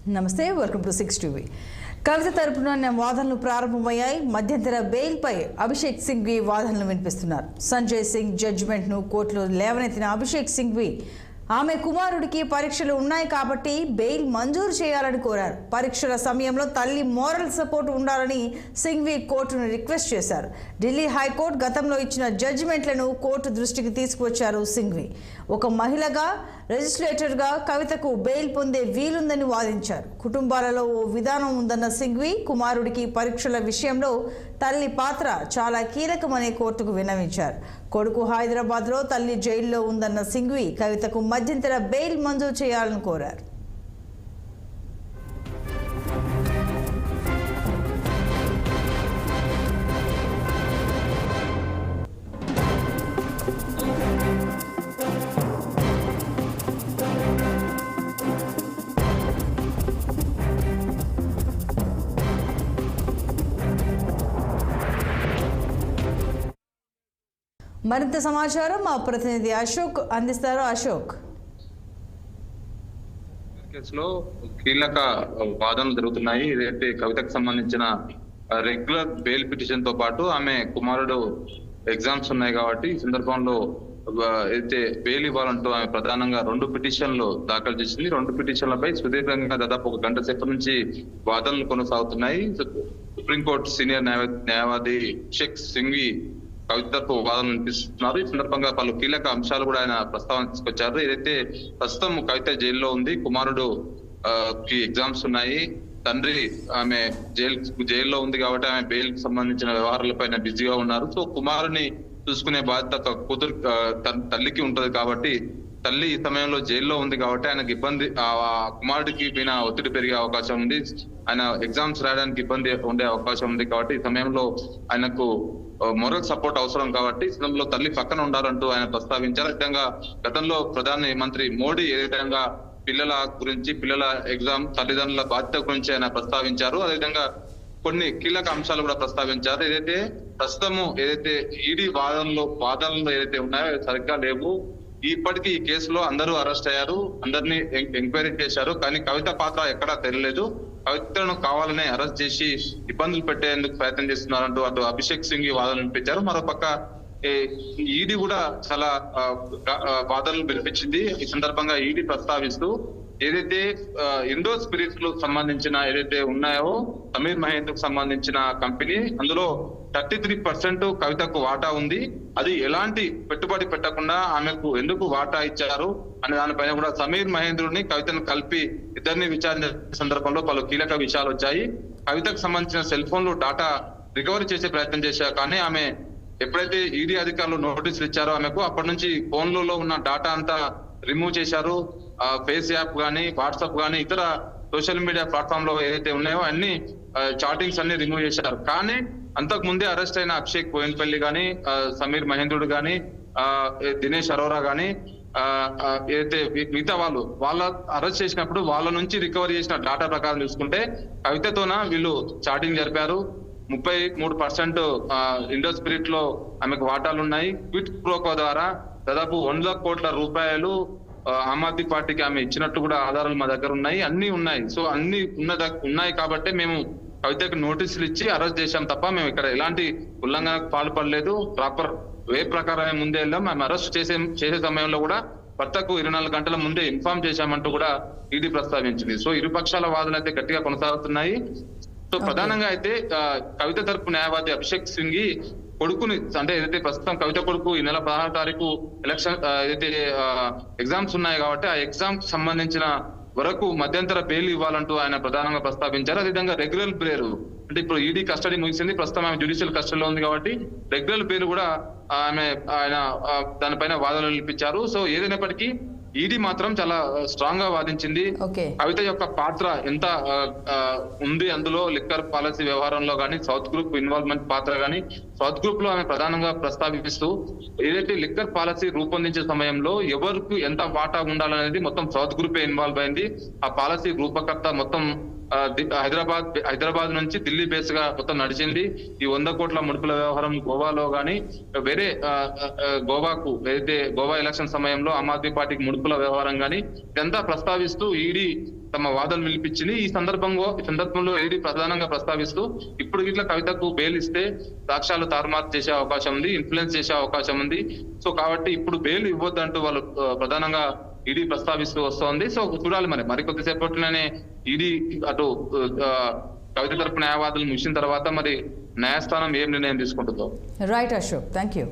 నమస్తే, welcome to 6 TV. కవిత తరపున వాదనలు ప్రారంభమయ్యాయి. మధ్యంతర బెయిల్పై అభిషేక్ సింఘ్వి వాదనలు వినిపిస్తున్నారు. సంజయ్ సింగ్ జడ్జిమెంట్ను కోర్టులో లేవనెత్తిన అభిషేక్ సింఘ్వి ఆమె కుమారుడికి పరీక్షలు ఉన్నాయి కాబట్టి బెయిల్ మంజూరు చేయాలని కోరారు. పరీక్షల సమయంలో తల్లి మోరల్ సపోర్ట్ ఉండాలని సింఘ్వి కోర్టును రిక్వెస్ట్ చేశారు. ఢిల్లీ హైకోర్టు గతంలో ఇచ్చిన జడ్జిమెంట్లను కోర్టు దృష్టికి తీసుకువచ్చారు సింఘ్వి. ఒక మహిళగా లెజిస్లేటర్గా కవితకు బెయిల్ పొందే వీలుందని వాదించారు. కుటుంబాలలో ఓ విధానం ఉందన్న సింఘ్వి కుమారుడికి పరీక్షల విషయంలో తల్లి పాత్ర చాలా కీలకమని కోర్టుకు విన్నవించారు. కొడుకు హైదరాబాద్లో, తల్లి జైల్లో ఉందన్న సింఘ్వి కవితకు మధ్యంతర బెయిల్ మంజూరు చేయాలని కోరారు. మరింత సమాచారం మా ప్రతినిధి అశోక్ అందిస్తారు. అశోక్, కేసులో కీలక వాదనలు జరుగుతున్నాయి. ఏదైతే కవితకు సంబంధించిన రెగ్యులర్ బెయిల్ పిటిషన్ తో పాటు ఆమె కుమారుడు ఎగ్జామ్స్ ఉన్నాయి కాబట్టి ఈ సందర్భంలో అయితే బెయిల్ ఇవ్వాలంటూ ఆమె ప్రధానంగా 2 పిటిషన్లు దాఖలు చేసింది. 2 పిటిషన్లపై సుదీర్ఘంగా దాదాపు 1 గంట సేపటి నుంచి వాదనలు కొనసాగుతున్నాయి. సుప్రీంకోర్టు సీనియర్ న్యాయవాది అభిషేక్ సింఘ్వి కవితకు వాదనలు వినిపిస్తున్నారు. ఈ సందర్భంగా పలు కీలక అంశాలు కూడా ఆయన ప్రస్తావన తీసుకొచ్చారు. ఏదైతే ప్రస్తుతం కవిత జైల్లో ఉంది, కుమారుడు కి ఎగ్జామ్స్ ఉన్నాయి, తండ్రి ఆమె జైల్లో ఉంది కాబట్టి ఆమె బెయిల్ కి సంబంధించిన వ్యవహారాలపైన బిజీగా ఉన్నారు. సో కుమారుని చూసుకునే బాధ్యత కూతురు తల్లికి ఉంటది కాబట్టి తల్లి ఈ సమయంలో జైల్లో ఉంది కాబట్టి ఆయనకు ఇబ్బంది, కుమారుడికి పైన ఒత్తిడి పెరిగే అవకాశం ఉంది, ఆయన ఎగ్జామ్స్ రాయడానికి ఇబ్బంది ఉండే అవకాశం ఉంది కాబట్టి ఈ సమయంలో ఆయనకు మొరల్ సపోర్ట్ అవసరం కాబట్టి ఈ సమయంలో తల్లి పక్కన ఉండాలంటూ ఆయన ప్రస్తావించారు. విధంగా గతంలో ప్రధాని మంత్రి మోడీ ఏ విధంగా పిల్లల గురించి, పిల్లల ఎగ్జామ్, తల్లిదండ్రుల బాధ్యత గురించి ఆయన ప్రస్తావించారు. అదేవిధంగా కొన్ని కీలక అంశాలు కూడా ప్రస్తావించారు. ఏదైతే ప్రస్తుతము ఏదైతే ఈడీ వాదనలు ఏదైతే ఉన్నాయో సరిగ్గా లేవు. ఇప్పటికీ ఈ కేసులో అందరూ అరెస్ట్ అయ్యారు, అందరినీ ఎంక్వైరీ చేశారు, కానీ కవిత పాత్ర ఎక్కడా తెలియలేదు. కవితను కావాలనే అరెస్ట్ చేసి ఇబ్బందులు పెట్టేందుకు ప్రయత్నం చేస్తున్నారంటూ అటు అభిషేక్ సింఘ్వి వాదనలు వినిపించారు. మరోపక్క ఈడీ కూడా చాలా వాదనలు వినిపించింది. ఈ సందర్భంగా ఈడీ ప్రస్తావిస్తూ ఏదైతే ఇండో స్పిరిట్స్ కు సంబంధించిన ఏదైతే ఉన్నాయో సమీర్ మహేంద్ర కు సంబంధించిన కంపెనీ, అందులో 33% కవితకు వాటా ఉంది. అది ఎలాంటి పెట్టుబడి పెట్టకుండా ఆమెకు ఎందుకు వాటా ఇచ్చారు అనే దానిపైన కూడా సమీర్ మహేంద్రుని కవితను కలిపి ఇద్దరిని విచారించే సందర్భంలో పలు కీలక విషయాలు వచ్చాయి. కవితకు సంబంధించిన సెల్ ఫోన్లు డాటా రికవరీ చేసే ప్రయత్నం చేశారు, కానీ ఆమె ఎప్పుడైతే ఈడీ అధికారులు నోటీసులు ఇచ్చారో ఆమెకు అప్పటి నుంచి ఫోన్లలో ఉన్న డాటా అంతా రిమూవ్ చేశారు. ఫేస్ యాప్ గానీ, వాట్సాప్ గానీ, ఇతర సోషల్ మీడియా ప్లాట్ఫామ్ లో ఏదైతే ఉన్నాయో అన్ని చాటింగ్స్ అన్ని రిమూవ్ చేశారు. కానీ అంతకు ముందే అరెస్ట్ అయిన అభిషేక్ బోయిన్పల్లి గానీ, సమీర్ మహేంద్రుడు గానీ, దినేష్ అరోరా గానీ, ఏదైతే మిగతా వాళ్ళ అరెస్ట్ చేసినప్పుడు వాళ్ళ నుంచి రికవరీ చేసిన డాటా ప్రకారం చూసుకుంటే కవితతోన వీళ్ళు చాటింగ్ జరిపారు. 33% ఇండో స్పిరిట్ లో ఆమెకు వాటాలు ఉన్నాయి. క్విట్ ప్రోకో ద్వారా దాదాపు 100 కోట్ల రూపాయలు ఆమ్ ఆద్మీ పార్టీకి ఆమె ఇచ్చినట్టు కూడా ఆధారాలు మా దగ్గర ఉన్నాయి, అన్ని ఉన్నాయి. సో అన్ని ఉన్నాయి కాబట్టి మేము కవితకు నోటీసులు ఇచ్చి అరెస్ట్ చేశాం తప్ప మేము ఇక్కడ ఎలాంటి ఉల్లంఘనకు పాల్పడలేదు. ప్రాపర్ వే ప్రకారమే ముందే వెళ్ళాం. మేము అరెస్ట్ చేసే సమయంలో కూడా భర్తకు 24 గంటల ముందే ఇన్ఫార్మ్ చేశామంటూ కూడా ఈడీ ప్రస్తావించింది. సో ఇరుపక్షాల వాదనలు అయితే గట్టిగా కొనసాగుతున్నాయి. సో ప్రధానంగా అయితే కవిత తరపు న్యాయవాది అభిషేక్ సింఘ్వి కొడుకుని, అంటే ఏదైతే ప్రస్తుతం కవిత కొడుకు ఈ నెల 16వ తారీఖు ఎలక్షన్ ఏదైతే ఎగ్జామ్స్ ఉన్నాయి కాబట్టి ఆ ఎగ్జామ్ కు సంబంధించిన వరకు మధ్యంతర బెయిల్ ఇవ్వాలంటూ ఆయన ప్రధానంగా ప్రస్తావించారు. అదేవిధంగా రెగ్యులర్ బెయిల్, అంటే ఇప్పుడు ఈడీ కస్టడీ ముగిసింది, ప్రస్తుతం ఆమె జ్యుడిషియల్ కస్టడీలో ఉంది కాబట్టి రెగ్యులర్ బెయిల్ కూడా ఆయన దానిపైన వాదనలు వినిపించారు. సో ఏదైనప్పటికీ ఈడీ మాత్రం చాలా స్ట్రాంగ్ గా వాదించింది. కవిత యొక్క పాత్ర ఎంత ఉంది అందులో, లిక్కర్ పాలసీ వ్యవహారంలో గానీ, సౌత్ గ్రూప్ ఇన్వాల్వ్మెంట్ పాత్ర గానీ, సౌత్ గ్రూప్ లో ఆమె ప్రధానంగా ప్రస్తావిస్తూ ఏదైతే లిక్కర్ పాలసీ రూపొందించే సమయంలో ఎవరికి ఎంత వాటా ఉండాలనేది మొత్తం సౌత్ గ్రూపే ఇన్వాల్వ్ అయింది. ఆ పాలసీ రూపకర్త మొత్తం హైదరాబాద్ నుంచి ఢిల్లీ బేస్ గా మొత్తం నడిచింది. ఈ 100 కోట్ల ముడుపుల వ్యవహారం గోవాలో గానీ వేరే గోవాకు ఏదైతే గోవా ఎలక్షన్ సమయంలో ఆమ్ ఆద్మీ పార్టీకి ముడుపుల వ్యవహారం గానీ ఇదంతా ప్రస్తావిస్తూ ఈడీ తమ వాదనలు వినిపించింది. ఈ సందర్భంలో ఈడీ ప్రధానంగా ప్రస్తావిస్తూ ఇప్పుడు ఇట్లా కవితకు బెయిల్ ఇస్తే సాక్ష్యాలు తారుమారు చేసే అవకాశం ఉంది, ఇన్ఫ్లుయెన్స్ చేసే అవకాశం ఉంది. సో కాబట్టి ఇప్పుడు బెయిల్ ఇవ్వద్దంటూ వాళ్ళు ప్రధానంగా ఈడీ ప్రస్తావిస్తూ వస్తోంది. సో చూడాలి మరి కొద్దిసేపట్లోనే ఈడీ అటు కవిత తరపు న్యాయవాదులు ముగిసిన తర్వాత మరి న్యాయస్థానం ఏం నిర్ణయం తీసుకుంటుందో. Right Ashok, thank you.